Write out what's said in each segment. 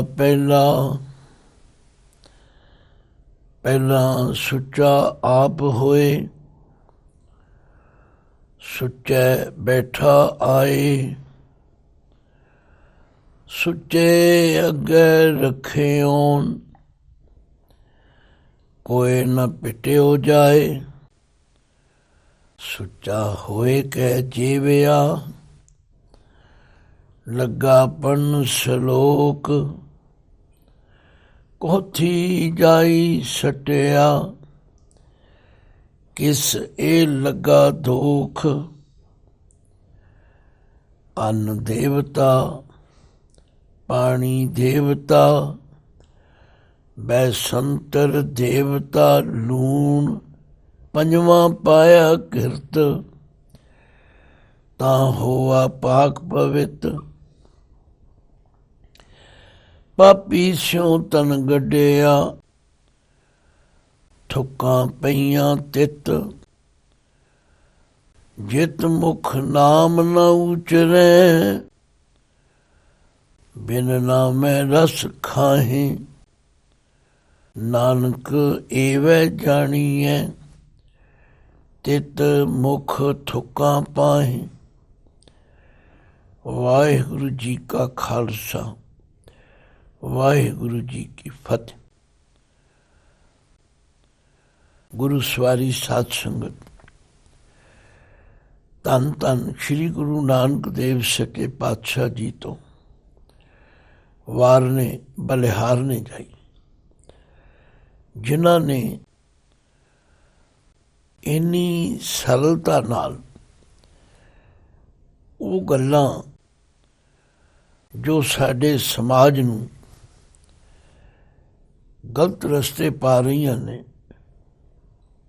ਪਹਿਲਾ ਪਹਿਲਾ ਪਹਿਲਾਂ ਸੁੱਚਾ ਆਪ ਹੋਏ, ਸੁੱਚੇ ਬੈਠਾ ਆਏ। ਸੁੱਚੇ ਅੱਗੇ ਰੱਖਿਓਨ, ਕੋਏ ਨਾ ਪਿਟਿਓ ਜਾਏ। ਸੁੱਚਾ ਹੋਏ ਕਹਿ ਜੀਵਿਆ, ਲੱਗਾ ਪੜਨ ਸਲੋਕ। ਕੋਥੀ ਜਾਈ ਸਟਿਆ, ਕਿਸ ਇਹ ਲੱਗਾ ਦੋਖ। ਅੰਨ ਦੇਵਤਾ, ਪਾਣੀ ਦੇਵਤਾ, ਬੈਸੰਤਰ ਦੇਵਤਾ ਲੂਣ। ਪੰਜਵਾਂ ਪਾਇਆ ਕਿਰਤ, ਤਾਂ ਹੋਆ ਪਾਕ ਪਵਿੱਤ। ਪਾਪੀ ਸਿਉ ਤਨ ਗੱਡਿਆ, ਥੁੱਕਾਂ ਪਈਆਂ ਤਿੱਤ। ਜਿਤ ਮੁਖ ਨਾਮ ਨ ਉਚਰੈ, ਬਿਨ ਨਾਮੈ ਰਸ ਖਾਹੇ। ਨਾਨਕ ਏਵੈ ਜਾਣੀਐ, ਤਿਤ ਮੁਖ ਥੁੱਕਾਂ ਪਾਹੇ। ਵਾਹਿਗੁਰੂ ਜੀ ਕਾ ਖਾਲਸਾ, ਵਾਹਿਗੁਰੂ ਜੀ ਕੀ ਫਤਿਹ। ਗੁਰੂ ਸਵਾਰੀ ਸਾਧ ਸੰਗਤ, ਧੰਨ ਧੰਨ ਸ਼੍ਰੀ ਗੁਰੂ ਨਾਨਕ ਦੇਵ ਸੱਚੇ ਪਾਤਸ਼ਾਹ ਜੀ ਤੋਂ ਵਾਰ ਨੇ ਬਲਿਹਾਰ ਨੇ ਜਾਈ, ਜਿਨ੍ਹਾਂ ਨੇ ਇੰਨੀ ਸਰਲਤਾ ਨਾਲ ਉਹ ਗੱਲਾਂ ਜੋ ਸਾਡੇ ਸਮਾਜ ਨੂੰ ਗਲਤ ਰਸਤੇ ਪਾ ਰਹੀਆਂ ਨੇ,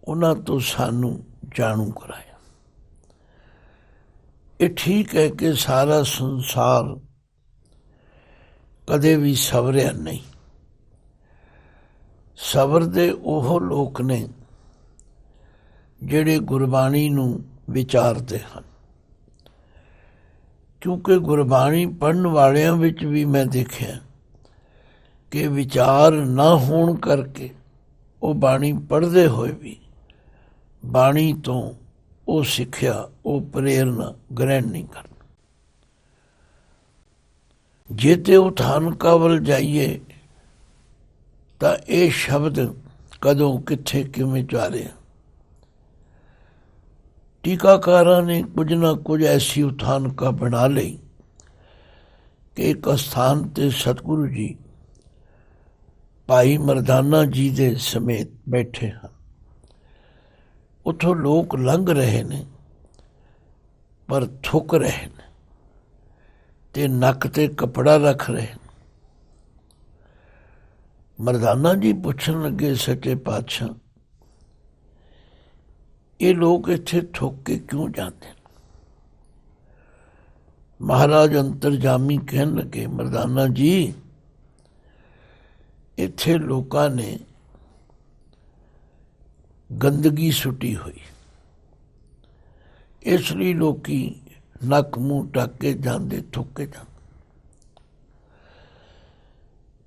ਉਹਨਾਂ ਤੋਂ ਸਾਨੂੰ ਜਾਣੂ ਕਰਾਇਆ। ਇਹ ਠੀਕ ਹੈ ਕਿ ਸਾਰਾ ਸੰਸਾਰ ਕਦੇ ਵੀ ਸਵਰਿਆ ਨਹੀਂ। ਸਬਰ ਦੇ ਉਹ ਲੋਕ ਨੇ ਜਿਹੜੇ ਗੁਰਬਾਣੀ ਨੂੰ ਵਿਚਾਰਦੇ ਹਨ, ਕਿਉਂਕਿ ਗੁਰਬਾਣੀ ਪੜ੍ਹਨ ਵਾਲਿਆਂ ਵਿੱਚ ਵੀ ਮੈਂ ਦੇਖਿਆ ਕਿ ਵਿਚਾਰ ਨਾ ਹੋਣ ਕਰਕੇ ਉਹ ਬਾਣੀ ਪੜ੍ਹਦੇ ਹੋਏ ਵੀ ਬਾਣੀ ਤੋਂ ਉਹ ਸਿੱਖਿਆ, ਉਹ ਪ੍ਰੇਰਨਾ ਗ੍ਰਹਿਣ ਨਹੀਂ ਕਰਦਾ। ਜੇ ਤੇ ਉਥਾਨਕਾਂ ਵੱਲ ਜਾਈਏ ਤਾਂ ਇਹ ਸ਼ਬਦ ਕਦੋਂ ਕਿੱਥੇ ਕਿਵੇਂ ਜਾ ਰਿਹਾ। ਟੀਕਾਕਾਰਾਂ ਨੇ ਕੁਝ ਨਾ ਕੁਝ ਐਸੀ ਉਥਾਨਕਾਂ ਬਣਾ ਲਈ ਕਿ ਇੱਕ ਅਸਥਾਨ 'ਤੇ ਸਤਿਗੁਰੂ ਜੀ ਭਾਈ ਮਰਦਾਨਾ ਜੀ ਦੇ ਸਮੇਤ ਬੈਠੇ ਹਨ। ਉੱਥੋਂ ਲੋਕ ਲੰਘ ਰਹੇ ਨੇ, ਪਰ ਥੁੱਕ ਰਹੇ ਨੇ ਤੇ ਨੱਕ 'ਤੇ ਕੱਪੜਾ ਰੱਖ ਰਹੇ ਨੇ। ਮਰਦਾਨਾ ਜੀ ਪੁੱਛਣ ਲੱਗੇ, ਸੱਚੇ ਪਾਤਸ਼ਾਹ, ਇਹ ਲੋਕ ਇੱਥੇ ਥੁੱਕ ਕੇ ਕਿਉਂ ਜਾਂਦੇ ਨੇ? ਮਹਾਰਾਜ ਅੰਤਰਜਾਮੀ ਕਹਿਣ ਲੱਗੇ, ਮਰਦਾਨਾ ਜੀ, ਇੱਥੇ ਲੋਕਾਂ ਨੇ ਗੰਦਗੀ ਸੁੱਟੀ ਹੋਈ, ਇਸ ਲਈ ਲੋਕੀ ਨੱਕ ਮੂੰਹ ਢੱਕ ਕੇ ਜਾਂਦੇ, ਥੁੱਕ ਕੇ ਜਾਂਦੇ।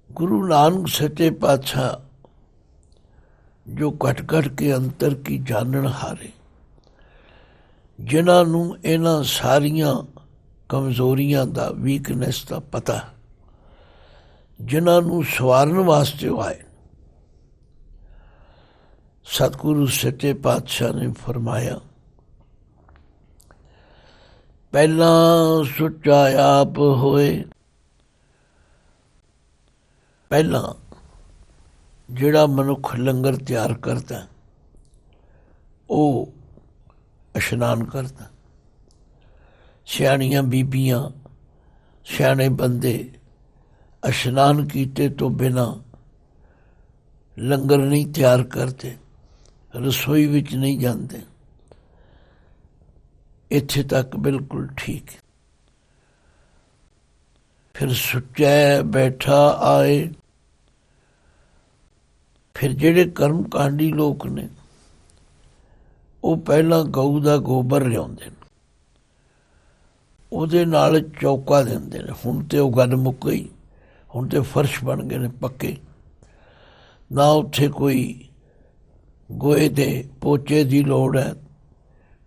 ਗੁਰੂ ਨਾਨਕ ਸੱਚੇ ਪਾਤਸ਼ਾਹ ਜੋ ਘਟ ਘਟ ਕੇ ਅੰਤਰ ਕੀ ਜਾਣਨ ਹਾਰੇ, ਜਿਨ੍ਹਾਂ ਨੂੰ ਇਹਨਾਂ ਸਾਰੀਆਂ ਕਮਜ਼ੋਰੀਆਂ ਦਾ, ਵੀਕਨੈਸ ਦਾ ਪਤਾ, ਜਿਨ੍ਹਾਂ ਨੂੰ ਸਵਾਰਨ ਵਾਸਤੇ ਆਏ, ਸਤਿਗੁਰੂ ਸੱਚੇ ਪਾਤਸ਼ਾਹ ਨੇ ਫਰਮਾਇਆ, ਪਹਿਲਾਂ ਸੁੱਚਾ ਆਪ ਹੋਏ। ਪਹਿਲਾਂ ਜਿਹੜਾ ਮਨੁੱਖ ਲੰਗਰ ਤਿਆਰ ਕਰਦਾ, ਉਹ ਇਸ਼ਨਾਨ ਕਰਦਾ। ਸਿਆਣੀਆਂ ਬੀਬੀਆਂ, ਸਿਆਣੇ ਬੰਦੇ ਇਸ਼ਨਾਨ ਕੀਤੇ ਤੋਂ ਬਿਨਾਂ ਲੰਗਰ ਨਹੀਂ ਤਿਆਰ ਕਰਦੇ, ਰਸੋਈ ਵਿੱਚ ਨਹੀਂ ਜਾਂਦੇ। ਇੱਥੇ ਤੱਕ ਬਿਲਕੁਲ ਠੀਕ। ਫਿਰ ਸੁੱਚਾ ਬੈਠਾ ਆਏ। ਫਿਰ ਜਿਹੜੇ ਕਰਮ ਕਾਂਡੀ ਲੋਕ ਨੇ, ਉਹ ਪਹਿਲਾਂ ਗਊ ਦਾ ਗੋਬਰ ਲਿਆਉਂਦੇ ਨੇ, ਉਹਦੇ ਨਾਲ ਚੌਕਾ ਦਿੰਦੇ ਨੇ। ਹੁਣ ਤੇ ਉਹ ਗੱਲ ਮੁੱਕ ਗਈ, ਹੁਣ ਤੇ ਫਰਸ਼ ਬਣ ਗਏ ਨੇ ਪੱਕੇ, ਨਾ ਉੱਥੇ ਕੋਈ ਗੋਹੇ ਦੇ ਪੋਚੇ ਦੀ ਲੋੜ ਹੈ।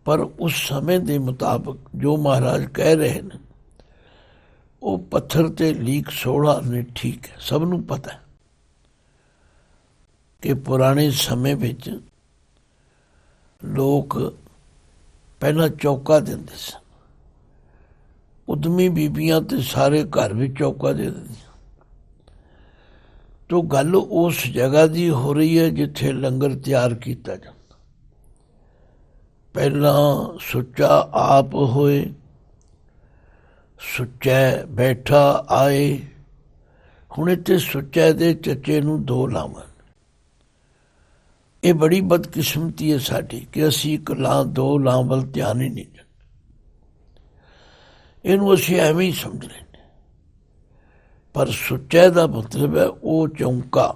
ਪਰ ਉਸ ਸਮੇਂ ਦੇ ਮੁਤਾਬਕ ਜੋ ਮਹਾਰਾਜ ਕਹਿ ਰਹੇ ਨੇ ਉਹ ਪੱਥਰ ਤੇ ਲੀਕ ਸੋਹਣਾ ਨੇ, ਠੀਕ ਹੈ। ਸਭ ਨੂੰ ਪਤਾ ਹੈ ਕਿ ਪੁਰਾਣੇ ਸਮੇਂ ਵਿੱਚ ਲੋਕ ਪਹਿਲਾਂ ਚੌਕਾ ਦਿੰਦੇ ਸਨ। ਉਦਮੀ ਬੀਬੀਆਂ ਤੇ ਸਾਰੇ ਘਰ ਵਿੱਚ ਚੌਕਾ ਦੇ ਦਿੰਦੀਆਂ। ਤੋ ਗੱਲ ਉਸ ਜਗ੍ਹਾ ਦੀ ਹੋ ਰਹੀ ਹੈ ਜਿੱਥੇ ਲੰਗਰ ਤਿਆਰ ਕੀਤਾ ਜਾਂਦਾ। ਪਹਿਲਾਂ ਸੁੱਚਾ ਆਪ ਹੋਏ, ਸੁੱਚਾ ਬੈਠਾ ਆਏ। ਹੁਣ ਇੱਥੇ ਸੁੱਚਾ ਦੇ ਚੱਚੇ ਨੂੰ ਦੋ ਲਾਵਾਂ। ਇਹ ਬੜੀ ਬਦਕਿਸਮਤੀ ਹੈ ਸਾਡੀ ਕਿ ਅਸੀਂ ਇੱਕ ਲਾਂ ਦੋ ਲਾਂ ਵੱਲ ਧਿਆਨ ਹੀ ਨਹੀਂ ਦਿੰਦੇ। ਇਹਨੂੰ ਅਸੀਂ ਐਵੇਂ ਹੀ ਸਮਝ ਲੈਂਦੇ। ਪਰ ਸੁੱਚੇ ਦਾ ਮਤਲਬ ਹੈ ਉਹ ਚੌਂਕਾ,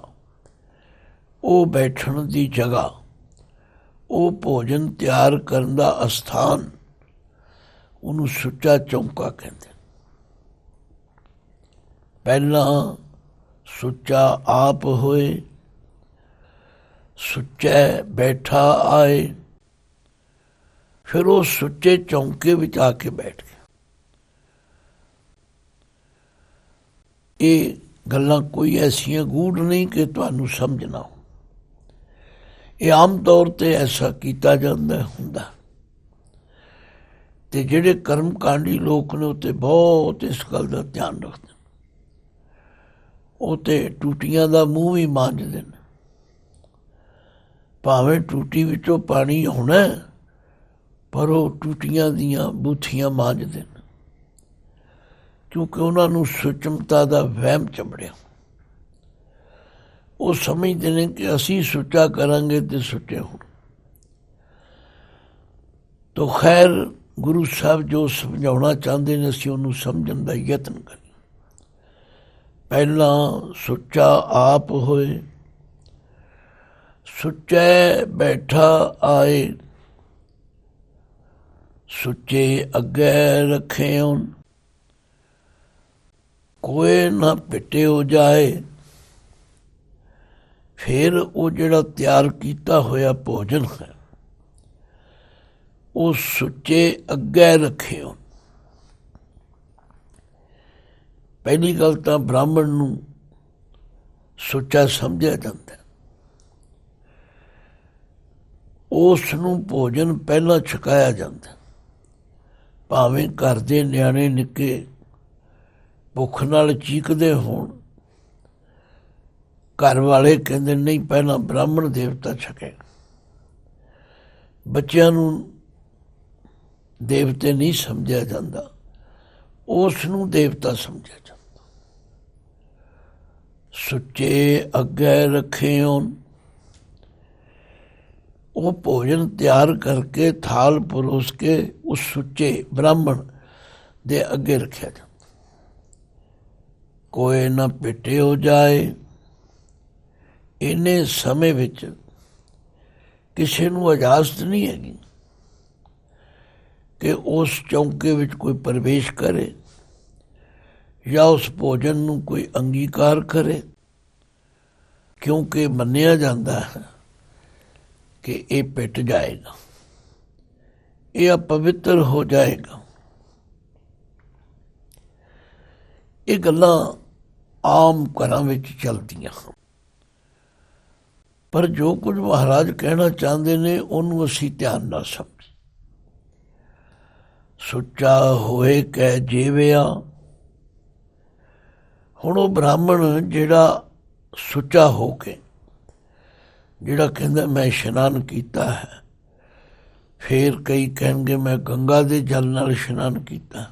ਉਹ ਬੈਠਣ ਦੀ ਜਗ੍ਹਾ, ਉਹ ਭੋਜਨ ਤਿਆਰ ਕਰਨ ਦਾ ਅਸਥਾਨ, ਉਹਨੂੰ ਸੁੱਚਾ ਚੌਂਕਾ ਕਹਿੰਦੇ। ਪਹਿਲਾਂ ਸੁੱਚਾ ਆਪ ਹੋਏ, ਸੁੱਚੇ ਬੈਠਾ ਆਏ, ਫਿਰ ਉਹ ਸੁੱਚੇ ਚੌਂਕੇ ਵਿੱਚ ਆ ਕੇ ਬੈਠ ਗਿਆ। ਇਹ ਗੱਲਾਂ ਕੋਈ ਐਸੀਆਂ ਗੂੜ ਨਹੀਂ ਕਿ ਤੁਹਾਨੂੰ ਸਮਝ ਨਾ ਹੋ। ਇਹ ਆਮ ਤੌਰ 'ਤੇ ਐਸਾ ਕੀਤਾ ਜਾਂਦਾ ਹੁੰਦਾ। ਤੇ ਜਿਹੜੇ ਕਰਮਕਾਂਡੀ ਲੋਕ ਨੇ ਉਹ ਤੇ ਬਹੁਤ ਇਸ ਗੱਲ ਦਾ ਧਿਆਨ ਰੱਖਦੇ। ਉਹ ਤੇ ਟੂਟੀਆਂ ਦਾ ਮੂੰਹ ਵੀ ਮਾਂਜਦੇ ਨੇ। ਭਾਵੇਂ ਟੂਟੀ ਵਿੱਚੋਂ ਪਾਣੀ ਆਉਣਾ ਪਰ ਉਹ ਟੂਟੀਆਂ ਦੀਆਂ ਬੂਥੀਆਂ ਮਾਂਜਦੇ ਨੇ, ਕਿਉਂਕਿ ਉਹਨਾਂ ਨੂੰ ਸੁਚਮਤਾ ਦਾ ਵਹਿਮ ਚੰਬੜਿਆ। ਉਹ ਸਮਝਦੇ ਨੇ ਕਿ ਅਸੀਂ ਸੁੱਚਾ ਕਰਾਂਗੇ ਤੇ ਸੁੱਚੇ ਹੋਣ। ਤੋ ਖੈਰ ਗੁਰੂ ਸਾਹਿਬ ਜੋ ਸਮਝਾਉਣਾ ਚਾਹੁੰਦੇ ਨੇ ਅਸੀਂ ਉਹਨੂੰ ਸਮਝਣ ਦਾ ਯਤਨ ਕਰੀਏ। ਪਹਿਲਾਂ ਸੁੱਚਾ ਆਪ ਹੋਏ, ਸੁੱਚੇ ਬੈਠਾ ਆਏ, ਸੁੱਚੇ ਅੱਗੇ ਰੱਖੇ ਹੁਣ, ਕੋਏ ਨਾ ਪਿੱਟੇ ਹੋ ਜਾਏ। ਫਿਰ ਉਹ ਜਿਹੜਾ ਤਿਆਰ ਕੀਤਾ ਹੋਇਆ ਭੋਜਨ ਹੈ ਉਹ ਸੁੱਚੇ ਅੱਗੇ ਰੱਖੇ ਹੋਣ। ਪਹਿਲੀ ਗੱਲ ਤਾਂ ਬ੍ਰਾਹਮਣ ਨੂੰ ਸੁੱਚਾ ਸਮਝਿਆ ਜਾਂਦਾ। ਉਸ ਨੂੰ ਭੋਜਨ ਪਹਿਲਾਂ ਛਕਾਇਆ ਜਾਂਦਾ। ਭਾਵੇਂ ਘਰ ਦੇ ਨਿਆਣੇ ਨਿੱਕੇ ਭੁੱਖ ਨਾਲ ਚੀਕਦੇ ਹੋਣ, ਘਰ ਵਾਲੇ ਕਹਿੰਦੇ ਨਹੀਂ ਪਹਿਲਾਂ ਬ੍ਰਾਹਮਣ ਦੇਵਤਾ ਛਕੇ। ਬੱਚਿਆਂ ਨੂੰ ਦੇਵਤੇ ਨਹੀਂ ਸਮਝਿਆ ਜਾਂਦਾ, ਉਸ ਨੂੰ ਦੇਵਤਾ ਸਮਝਿਆ ਜਾਂਦਾ। ਸੁੱਚੇ ਅੱਗੇ ਰੱਖੇ ਹੋਣ, ਉਹ ਭੋਜਨ ਤਿਆਰ ਕਰਕੇ ਥਾਲ ਪਰੋਸ ਕੇ ਉਸ ਸੁੱਚੇ ਬ੍ਰਾਹਮਣ ਦੇ ਅੱਗੇ ਰੱਖਿਆ ਜਾਂਦਾ। ਕੋਏ ਨਾ ਪਿੱਟੇ ਹੋ ਜਾਏ। ਇੰਨੇ ਸਮੇਂ ਵਿੱਚ ਕਿਸੇ ਨੂੰ ਇਜਾਜ਼ਤ ਨਹੀਂ ਹੈਗੀ ਕਿ ਉਸ ਚੌਂਕੇ ਵਿੱਚ ਕੋਈ ਪ੍ਰਵੇਸ਼ ਕਰੇ ਜਾਂ ਉਸ ਭੋਜਨ ਨੂੰ ਕੋਈ ਅੰਗੀਕਾਰ ਕਰੇ, ਕਿਉਂਕਿ ਮੰਨਿਆ ਜਾਂਦਾ ਹੈ ਕਿ ਇਹ ਪਿੱਟ ਜਾਏਗਾ, ਇਹ ਅਪਵਿੱਤਰ ਹੋ ਜਾਏਗਾ। ਇਹ ਗੱਲਾਂ ਆਮ ਘਰਾਂ ਵਿੱਚ ਚੱਲਦੀਆਂ ਹਨ। ਪਰ ਜੋ ਕੁਝ ਮਹਾਰਾਜ ਕਹਿਣਾ ਚਾਹੁੰਦੇ ਨੇ ਉਹਨੂੰ ਅਸੀਂ ਧਿਆਨ ਨਾਲ ਸਮਝੀਏ। ਸੁੱਚਾ ਹੋਏ ਕਹਿ ਜੀਵਿਆ। ਹੁਣ ਉਹ ਬ੍ਰਾਹਮਣ ਜਿਹੜਾ ਸੁੱਚਾ ਹੋ ਕੇ, ਜਿਹੜਾ ਕਹਿੰਦਾ ਮੈਂ ਇਸ਼ਨਾਨ ਕੀਤਾ ਹੈ, ਫਿਰ ਕਈ ਕਹਿਣਗੇ ਮੈਂ ਗੰਗਾ ਦੇ ਜਲ ਨਾਲ ਇਸ਼ਨਾਨ ਕੀਤਾ,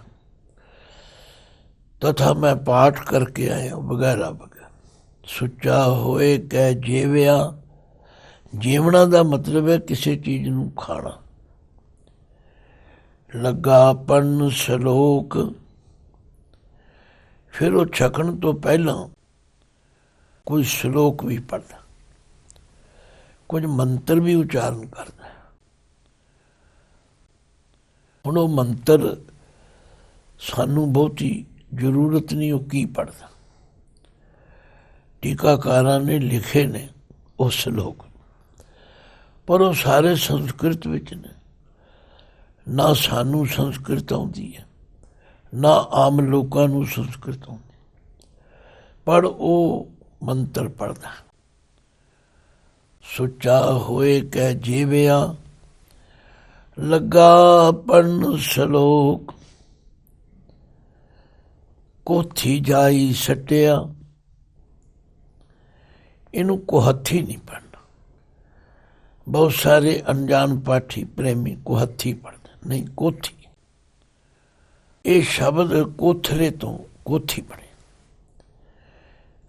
ਤਥਾ ਮੈਂ ਪਾਠ ਕਰਕੇ ਆਇਆ ਵਗੈਰਾ ਵਗੈਰਾ। ਸੁੱਚਾ ਹੋਏ ਕਹਿ ਜੀਵਿਆ। ਜੀਵਣਾ ਦਾ ਮਤਲਬ ਹੈ ਕਿਸੇ ਚੀਜ਼ ਨੂੰ ਖਾਣਾ। ਲੱਗਾ ਪੜਨ ਸ਼ਲੋਕ। ਫਿਰ ਉਹ ਛਕਣ ਤੋਂ ਪਹਿਲਾਂ ਕੋਈ ਸ਼ਲੋਕ ਵੀ ਪੜ੍ਹਦਾ, ਕੁਝ ਮੰਤਰ ਵੀ ਉਚਾਰਨ ਕਰਦਾ। ਹੁਣ ਉਹ ਮੰਤਰ ਸਾਨੂੰ ਬਹੁਤੀ ਜ਼ਰੂਰਤ ਨਹੀਂ ਉਹ ਕੀ ਪੜ੍ਹਦਾ। ਟੀਕਾਕਾਰਾਂ ਨੇ ਲਿਖੇ ਨੇ ਉਹ ਸ਼ਲੋਕ, ਪਰ ਉਹ ਸਾਰੇ ਸੰਸਕ੍ਰਿਤ ਵਿੱਚ ਨੇ। ਨਾ ਸਾਨੂੰ ਸੰਸਕ੍ਰਿਤ ਆਉਂਦੀ ਹੈ, ਨਾ ਆਮ ਲੋਕਾਂ ਨੂੰ ਸੰਸਕ੍ਰਿਤ ਆਉਂਦੀ, ਪਰ ਉਹ ਮੰਤਰ ਪੜ੍ਹਦਾ। ਸੁੱਚਾ ਹੋਏ ਕਹਿ ਜੀਵਿਆ, ਲੱਗਾ ਪੜ੍ਹਨ ਸ਼ਲੋਕ। ਕੋਥੀ ਜਾਈ ਸੱਟਿਆ, ਇਹਨੂੰ ਕੁਹੱਥੀ ਨਹੀਂ ਪੜ੍ਹਨਾ। ਬਹੁਤ ਸਾਰੇ ਅਣਜਾਣ ਪਾਠੀ ਪ੍ਰੇਮੀ ਕੁਹੱਥੀ ਪੜ੍ਹਦੇ, ਨਹੀਂ ਕੋਥੀ। ਇਹ ਸ਼ਬਦ ਕੋਥਰੇ ਤੋਂ ਕੋਥੀ ਬਣੇ।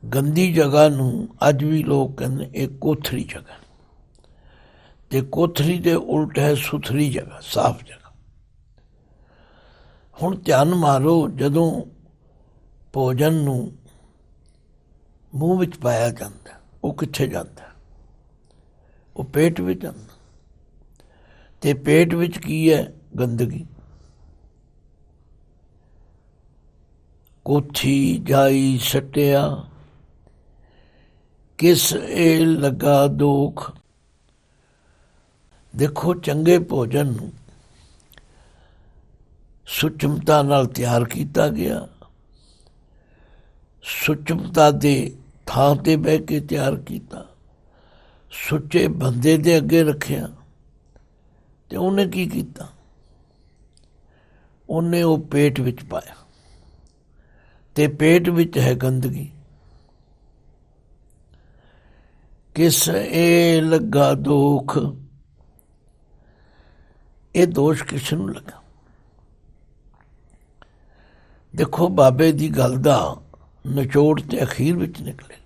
ਗੰਦੀ ਜਗ੍ਹਾ ਨੂੰ ਅੱਜ ਵੀ ਲੋਕ ਕਹਿੰਦੇ ਇਹ ਕੋਥਰੀ ਜਗ੍ਹਾ, ਤੇ ਕੋਥਰੀ ਦੇ ਉਲਟ ਹੈ ਸੁਥਰੀ ਜਗ੍ਹਾ, ਸਾਫ਼ ਜਗ੍ਹਾ। ਹੁਣ ਧਿਆਨ ਮਾਰੋ, ਜਦੋਂ ਭੋਜਨ ਨੂੰ ਮੂੰਹ ਵਿੱਚ ਪਾਇਆ ਜਾਂਦਾ ਉਹ ਕਿੱਥੇ ਜਾਂਦਾ? ਉਹ ਪੇਟ ਵਿੱਚ ਜਾਂਦਾ। ਤੇ ਪੇਟ ਵਿੱਚ ਕੀ ਹੈ? ਗੰਦਗੀ। ਕੋਥੀ ਜਾਈ ਸੱਟਿਆ, ਕਿਸ ਇਹ ਲੱਗਾ ਦੋਖ। ਦੇਖੋ, ਚੰਗੇ ਭੋਜਨ ਨੂੰ ਸੁਚਮਤਾ ਨਾਲ ਤਿਆਰ ਕੀਤਾ ਗਿਆ, ਸੁਚਮਤਾ ਦੇ ਥਾਂ ਤੇ ਬਹਿ ਕੇ ਤਿਆਰ ਕੀਤਾ, ਸੁੱਚੇ ਬੰਦੇ ਦੇ ਅੱਗੇ ਰੱਖਿਆ। ਤੇ ਉਹਨੇ ਕੀ ਕੀਤਾ? ਉਹਨੇ ਉਹ ਪੇਟ ਵਿੱਚ ਪਾਇਆ, ਤੇ ਪੇਟ ਵਿੱਚ ਹੈ ਗੰਦਗੀ। ਕਿਸ ਇਹ ਲੱਗਾ ਦੋਖ, ਇਹ ਦੋਸ਼ ਕਿਸ ਨੂੰ ਲੱਗਾ? ਦੇਖੋ, ਬਾਬੇ ਦੀ ਗੱਲ ਦਾ ਨਿਚੋੜ ਤੇ ਅਖੀਰ ਵਿੱਚ ਨਿਕਲੇ,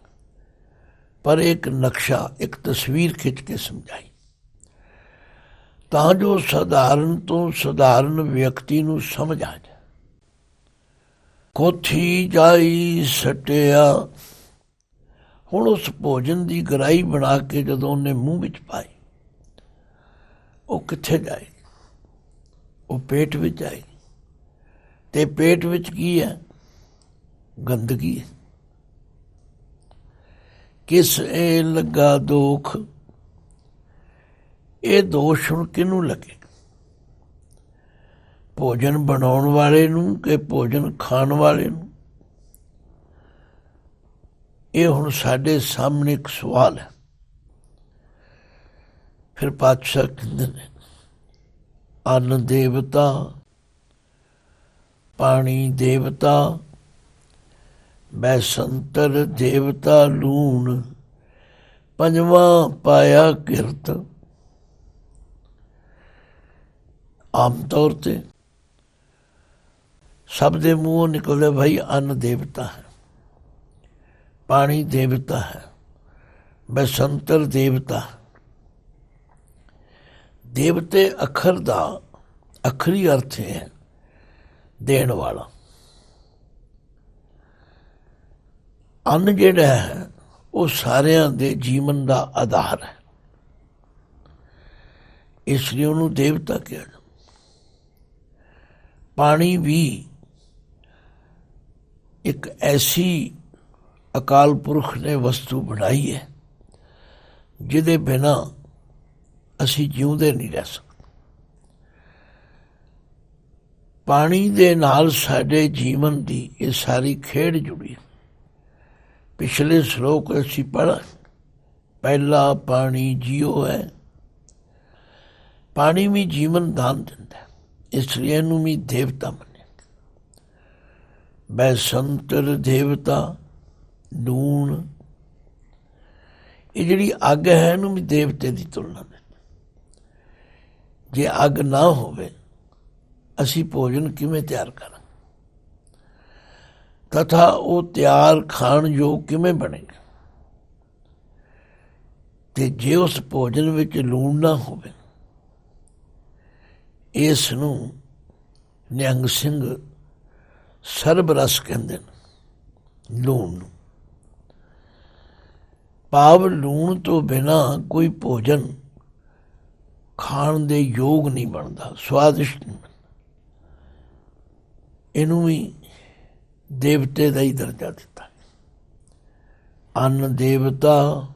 ਪਰ ਇੱਕ ਨਕਸ਼ਾ, ਇੱਕ ਤਸਵੀਰ ਖਿੱਚ ਕੇ ਸਮਝਾਈ, ਤਾਂ ਜੋ ਸਧਾਰਨ ਤੋਂ ਸਧਾਰਨ ਵਿਅਕਤੀ ਨੂੰ ਸਮਝ ਆ ਜਾਏ। ਕੋਥੀ ਜਾਈ ਸੱਟਿਆ, ਹੁਣ ਉਸ ਭੋਜਨ ਦੀ ਗਰਾਈ ਬਣਾ ਕੇ ਜਦੋਂ ਉਹਨੇ ਮੂੰਹ ਵਿੱਚ ਪਾਈ, ਉਹ ਕਿੱਥੇ ਜਾਏਗੀ? ਉਹ ਪੇਟ ਵਿੱਚ ਆਏਗੀ। ਤੇ ਪੇਟ ਵਿੱਚ ਕੀ ਹੈ? ਗੰਦਗੀ ਹੈ। ਕਿਸ ਇਹ ਲੱਗਾ ਦੋਖ, ਇਹ ਦੋਸ਼ ਹੁਣ ਕਿਹਨੂੰ ਲੱਗੇ? ਭੋਜਨ ਬਣਾਉਣ ਵਾਲੇ ਨੂੰ ਕਿ ਭੋਜਨ ਖਾਣ ਵਾਲੇ ਨੂੰ? ਇਹ ਹੁਣ ਸਾਡੇ ਸਾਹਮਣੇ ਇੱਕ ਸਵਾਲ ਹੈ। ਫਿਰ ਪਾਤਸ਼ਾਹ ਕਹਿੰਦੇ ਨੇ, ਅੰਨ ਦੇਵਤਾ, ਪਾਣੀ ਦੇਵਤਾ, ਬੈਸੰਤਰ ਦੇਵਤਾ ਲੂਣ, ਪੰਜਵਾਂ ਪਾਇਆ ਕਿਰਤ। ਆਮ ਤੌਰ ਤੇ ਸਭ ਦੇ ਮੂੰਹੋਂ ਨਿਕਲਦਾ, ਭਾਈ ਅੰਨ ਦੇਵਤਾ ਹੈ, ਪਾਣੀ ਦੇਵਤਾ ਹੈ, ਬੈਸੰਤਰ ਦੇਵਤਾ। ਦੇਵਤੇ ਅੱਖਰ ਦਾ ਅੱਖਰੀ ਅਰਥ ਹੈ ਦੇਣ ਵਾਲਾ। ਅੰਨ ਜਿਹੜਾ ਹੈ ਉਹ ਸਾਰਿਆਂ ਦੇ ਜੀਵਨ ਦਾ ਆਧਾਰ ਹੈ, ਇਸ ਲਈ ਉਹਨੂੰ ਦੇਵਤਾ ਕਿਹਾ ਜਾਂਦਾ। ਪਾਣੀ ਵੀ ਇੱਕ ਐਸੀ ਅਕਾਲ ਪੁਰਖ ਨੇ ਵਸਤੂ ਬਣਾਈ ਹੈ ਜਿਹਦੇ ਬਿਨਾਂ ਅਸੀਂ ਜਿਉਂਦੇ ਨਹੀਂ ਰਹਿ ਸਕਦੇ। ਪਾਣੀ ਦੇ ਨਾਲ ਸਾਡੇ ਜੀਵਨ ਦੀ ਇਹ ਸਾਰੀ ਖੇਡ ਜੁੜੀ। ਪਿਛਲੇ ਸ਼ਲੋਕ ਅਸੀਂ ਪੜ੍ਹਾ, ਪਹਿਲਾ ਪਾਣੀ ਜੀਓ ਹੈ। ਪਾਣੀ ਵੀ ਜੀਵਨ ਦਾਨ ਦਿੰਦਾ, ਇਸ ਲਈ ਇਹਨੂੰ ਵੀ ਦੇਵਤਾ ਮੰਨਿਆ। ਬੈਸੰਤਰ ਦੇਵਤਾ, ਲੂਣ, ਇਹ ਜਿਹੜੀ ਅੱਗ ਹੈ ਇਹਨੂੰ ਵੀ ਦੇਵਤੇ ਦੀ ਤੁਲਨਾ ਵਿੱਚ। ਜੇ ਅੱਗ ਨਾ ਹੋਵੇ ਅਸੀਂ ਭੋਜਨ ਕਿਵੇਂ ਤਿਆਰ ਕਰਾਂਗੇ? ਤਥਾ ਉਹ ਤਿਆਰ ਖਾਣ ਯੋਗ ਕਿਵੇਂ ਬਣੇਗਾ? ਤੇ ਜੇ ਉਸ ਭੋਜਨ ਵਿੱਚ ਲੂਣ ਨਾ ਹੋਵੇ, ਇਸ ਨੂੰ ਨਿਹੰਗ ਸਿੰਘ ਸਰਬ ਰਸ ਕਹਿੰਦੇ ਨੇ, ਲੂਣ ਨੂੰ। ਭਾਵ ਲੂਣ ਤੋਂ ਬਿਨਾਂ ਕੋਈ ਭੋਜਨ ਖਾਣ ਦੇ ਯੋਗ ਨਹੀਂ ਬਣਦਾ, ਸਵਾਦਿਸ਼ਟ ਨਹੀਂ ਬਣਦਾ। ਇਹਨੂੰ ਵੀ ਦੇਵਤੇ ਦਾ ਹੀ ਦਰਜਾ ਦਿੱਤਾ। ਅੰਨ ਦੇਵਤਾ,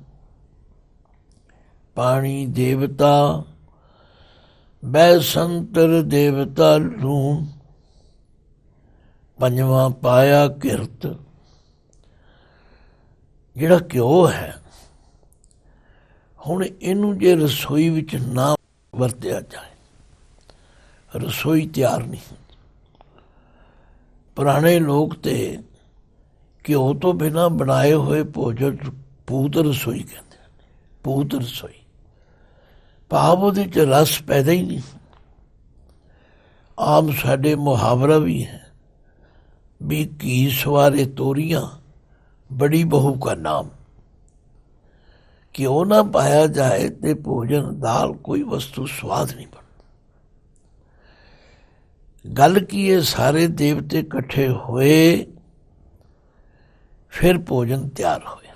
ਪਾਣੀ ਦੇਵਤਾ, ਬੈਸੰਤਰ ਦੇਵਤਾ ਲੂਣ, ਪੰਜਵਾਂ ਪਾਇਆ ਕਿਰਤ। ਜਿਹੜਾ ਘਿਓ ਹੈ, ਹੁਣ ਇਹਨੂੰ ਜੇ ਰਸੋਈ ਵਿੱਚ ਨਾ ਵਰਤਿਆ ਜਾਏ, ਰਸੋਈ ਤਿਆਰ ਨਹੀਂ ਹੁੰਦੀ। ਪੁਰਾਣੇ ਲੋਕ ਤੇ ਘਿਓ ਤੋਂ ਬਿਨਾਂ ਬਣਾਏ ਹੋਏ ਭੋਜਨ ਭੂਤ ਰਸੋਈ ਕਹਿੰਦੇ ਹਨ। ਭੂਤ ਰਸੋਈ ਭਾਵ ਉਹਦੇ 'ਚ ਰਸ ਪੈਦਾ ਹੀ ਨਹੀਂ। ਆਮ ਸਾਡੇ ਮੁਹਾਵਰਾ ਵੀ ਹੈ ਵੀ ਘੀ ਸਵਾਰੇ ਤੋਰੀਆਂ, ਬੜੀ ਬਹੂ ਕਾ ਨਾਮ। ਘਿਓ ਨਾ ਪਾਇਆ ਜਾਏ ਤੇ ਭੋਜਨ, ਦਾਲ, ਕੋਈ ਵਸਤੂ ਸਵਾਦ ਨਹੀਂ ਬਣਦੀ। ਗੱਲ ਕੀ ਹੈ, ਸਾਰੇ ਦੇਵਤੇ ਇਕੱਠੇ ਹੋਏ, ਫਿਰ ਭੋਜਨ ਤਿਆਰ ਹੋਇਆ।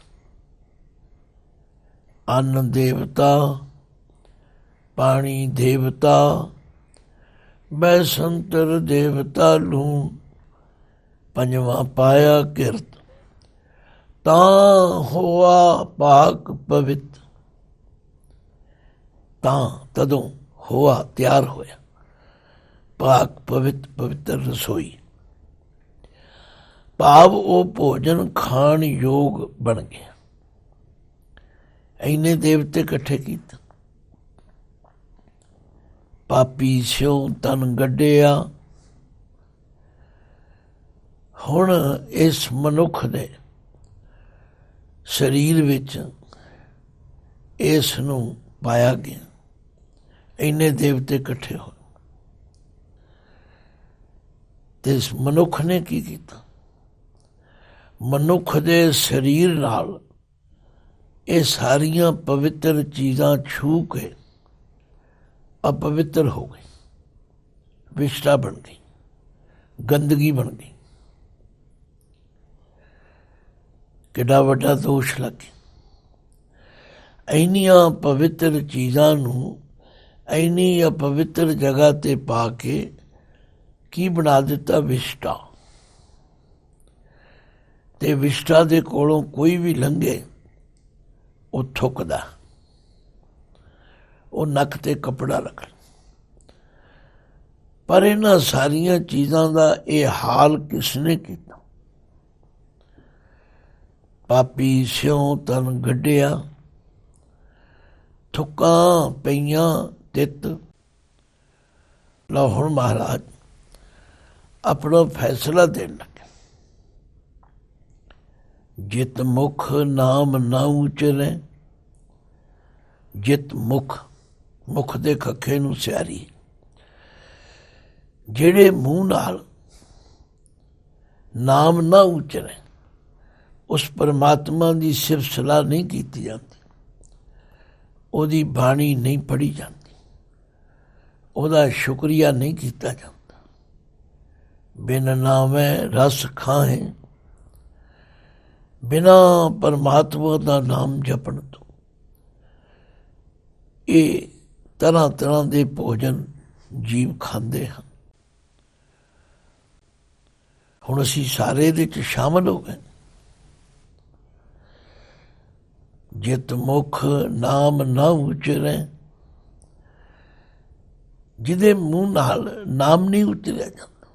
ਅੰਨ ਦੇਵਤਾ, ਪਾਣੀ ਦੇਵਤਾ, ਬੈਸੰਤਰ ਦੇਵਤਾ ਲੂਣ, ਪੰਜਵਾਂ ਪਾਇਆ ਕਿਰਤ। ਤਾਂ ਹੋਆ ਪਾਕ ਪਵਿੱਤ। ਤਾਂ ਤਦੋਂ ਹੋਆ ਤਿਆਰ ਹੋਇਆ, ਪਾਕ ਪਵਿੱਤ, ਪਵਿੱਤਰ ਰਸੋਈ। ਭਾਵ ਉਹ ਭੋਜਨ ਖਾਣ ਯੋਗ ਬਣ ਗਿਆ। ਇੰਨੇ ਦੇਵਤੇ ਇਕੱਠੇ ਕੀਤੇ। ਪਾਪੀ ਸਿਉ ਤਨ ਗੱਡਿਆ। ਹੁਣ ਇਸ ਮਨੁੱਖ ਦੇ ਸਰੀਰ ਵਿੱਚ ਇਸ ਨੂੰ ਪਾਇਆ ਗਿਆ। ਇੰਨੇ ਦੇਵਤੇ ਇਕੱਠੇ ਹੋਏ ਤੇ ਇਸ ਮਨੁੱਖ ਨੇ ਕੀ ਕੀਤਾ? ਮਨੁੱਖ ਦੇ ਸਰੀਰ ਨਾਲ ਇਹ ਸਾਰੀਆਂ ਪਵਿੱਤਰ ਚੀਜ਼ਾਂ ਛੂ ਕੇ ਅਪਵਿੱਤਰ ਹੋ ਗਈ, ਵਿਸ਼ਟਾ ਬਣ ਗਈ, ਗੰਦਗੀ ਬਣ ਗਈ। ਕਿੱਡਾ ਵੱਡਾ ਦੋਸ਼ ਲੱਗੇ। ਇੰਨੀਆਂ ਪਵਿੱਤਰ ਚੀਜ਼ਾਂ ਨੂੰ ਇੰਨੀ ਅਪਵਿੱਤਰ ਜਗ੍ਹਾ 'ਤੇ ਪਾ ਕੇ ਕੀ ਬਣਾ ਦਿੱਤਾ? ਵਿਸ਼ਟਾ। ਤੇ ਵਿਸ਼ਟਾ ਦੇ ਕੋਲੋਂ ਕੋਈ ਵੀ ਲੰਘੇ ਉਹ ਥੁੱਕਦਾ, ਉਹ ਨੱਕ ਤੇ ਕੱਪੜਾ ਰੱਖ। ਪਰ ਇਹਨਾਂ ਸਾਰੀਆਂ ਚੀਜ਼ਾਂ ਦਾ ਇਹ ਹਾਲ ਕਿਸ ਨੇ ਕੀਤਾ? ਪਾਪੀ ਸਿਉ ਤਨ ਗੱਡਿਆ। ਥੁੱਕਾਂ ਪਈਆਂ ਤਿੱਤ। ਲਓ ਹੁਣ ਮਹਾਰਾਜ ਆਪਣਾ ਫੈਸਲਾ ਦੇਣ ਲੱਗੇ। ਜਿਤ ਮੁਖ ਨਾਮ ਨਾ ਉਚਰੇ। ਜਿਤ ਮੁਖ, ਮੁਖ ਦੇ ਖੱਖੇ ਨੂੰ ਸਿਆਰੀ। ਜਿਹੜੇ ਮੂੰਹ ਨਾਲ ਨਾਮ ਨਾ ਉਚਰੇ, ਉਸ ਪਰਮਾਤਮਾ ਦੀ ਸਿਫਤ ਸਲਾਹ ਨਹੀਂ ਕੀਤੀ ਜਾਂਦੀ, ਉਹਦੀ ਬਾਣੀ ਨਹੀਂ ਪੜ੍ਹੀ ਜਾਂਦੀ, ਉਹਦਾ ਸ਼ੁਕਰੀਆ ਨਹੀਂ ਕੀਤਾ ਜਾਂਦਾ। ਬਿਨ ਨਾਮੈ ਰਸ ਖਾਹੇ। ਬਿਨਾਂ ਪਰਮਾਤਮਾ ਦਾ ਨਾਮ ਜਪਣ ਤੋਂ ਇਹ ਤਰ੍ਹਾਂ ਤਰ੍ਹਾਂ ਦੇ ਭੋਜਨ ਜੀਵ ਖਾਂਦੇ ਹਨ। ਹੁਣ ਅਸੀਂ ਸਾਰੇ ਇਹਦੇ 'ਚ ਸ਼ਾਮਲ ਹੋ ਗਏ। ਜਿਤ ਮੁਖ ਨਾਮ ਨਾ ਉਚਰੇ। ਜਿਹਦੇ ਮੂੰਹ ਨਾਲ ਨਾਮ ਨਹੀਂ ਉਚਰਿਆ ਜਾਂਦਾ।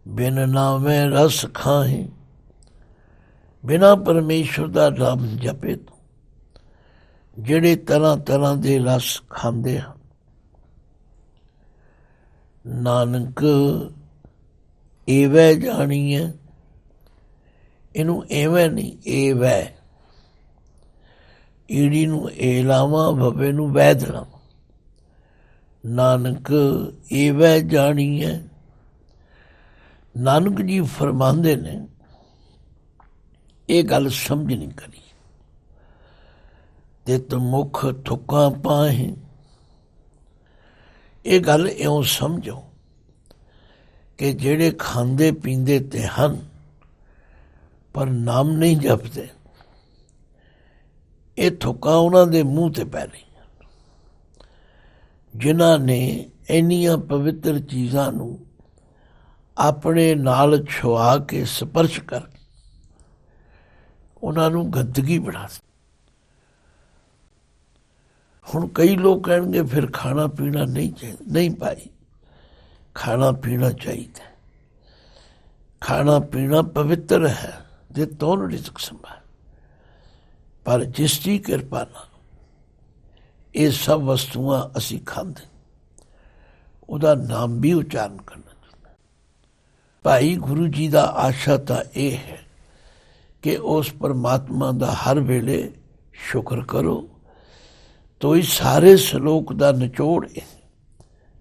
ਬਿਨ ਨਾਮੇ ਰਸ ਖਾਹੇ। ਬਿਨਾਂ ਪਰਮੇਸ਼ਵਰ ਦਾ ਨਾਮ ਜਪੇ ਤੋਂ ਜਿਹੜੇ ਤਰ੍ਹਾਂ ਤਰ੍ਹਾਂ ਦੇ ਰਸ ਖਾਂਦੇ ਹਨ। ਨਾਨਕ ਏਵੈ ਜਾਣੀਏ। ਇਹਨੂੰ ਐਵੇਂ ਨਹੀਂ, ਏਵੈ। ਈੜੀ ਨੂੰ ਏ ਲਾਵਾਂ, ਭਵੇ ਨੂੰ ਵੈਦ ਲਾਵਾਂ। ਨਾਨਕ ਏਵੈ ਜਾਣੀਏ। ਨਾਨਕ ਜੀ ਫਰਮਾਉਂਦੇ ਨੇ, ਇਹ ਗੱਲ ਸਮਝ ਨਹੀਂ ਕਰੀ। ਤਿਤ ਮੁਖ ਥੁੱਕਾਂ ਪਾਹੇ। ਇਹ ਗੱਲ ਇਉਂ ਸਮਝੋ ਕਿ ਜਿਹੜੇ ਖਾਂਦੇ ਪੀਂਦੇ ਤੇ ਹਨ ਪਰ ਨਾਮ ਨਹੀਂ ਜਪਦੇ, ਇਹ ਥੁੱਕਾਂ ਉਹਨਾਂ ਦੇ ਮੂੰਹ ਤੇ ਪੈ ਰਹੀਆਂ। ਜਿਨ੍ਹਾਂ ਨੇ ਇੰਨੀਆਂ ਪਵਿੱਤਰ ਚੀਜ਼ਾਂ ਨੂੰ ਆਪਣੇ ਨਾਲ ਛੁਆ ਕੇ ਸਪਰਸ਼ ਕਰ ਉਹਨਾਂ ਨੂੰ ਗੰਦਗੀ ਬਣਾ ਦਿੱਤੀ। ਹੁਣ ਕਈ ਲੋਕ ਕਹਿਣਗੇ ਫਿਰ ਖਾਣਾ ਪੀਣਾ ਨਹੀਂ ਚਾਹੀਦਾ। ਨਹੀਂ ਭਾਈ, ਖਾਣਾ ਪੀਣਾ ਚਾਹੀਦਾ। ਖਾਣਾ ਪੀਣਾ ਪਵਿੱਤਰ ਹੈ ਜੇ ਦੋਨੋਂ ਰਿਜ਼ਕ ਸੰਭਾਲ, ਪਰ ਜਿਸ ਦੀ ਕਿਰਪਾ ਨਾਲ ਇਹ ਸਭ ਵਸਤੂਆਂ ਅਸੀਂ ਖਾਂਦੇ, ਉਹਦਾ ਨਾਮ ਵੀ ਉਚਾਰਨ ਕਰਨਾ ਚਾਹੀਦਾ। ਭਾਈ ਗੁਰੂ ਜੀ ਦਾ ਆਸ਼ਾ ਤਾਂ ਇਹ ਹੈ ਕਿ ਉਸ ਪਰਮਾਤਮਾ ਦਾ ਹਰ ਵੇਲੇ ਸ਼ੁਕਰ ਕਰੋ। ਤੋ ਇਸ ਸਾਰੇ ਸ਼ਲੋਕ ਦਾ ਨਿਚੋੜ ਹੈ,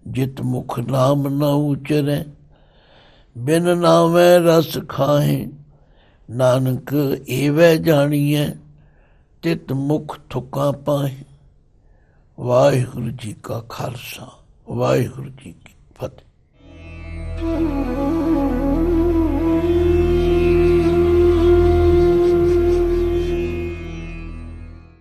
ਜਿਤ ਮੁਖ ਨਾਮ ਨਾ ਉਚਰੈ, ਬਿਨ ਨਾਮੈ ਰਸ ਖਾਹੇ, ਨਾਨਕ ਏਵੈ ਜਾਣੀਐ, ਤਿਤ ਮੁਖ ਥੁੱਕਾਂ ਪਾਹੇ। ਵਾਹਿਗੁਰੂ ਜੀ ਕਾ ਖਾਲਸਾ, ਵਾਹਿਗੁਰੂ ਜੀ ਕੀ ਫਤਿਹ।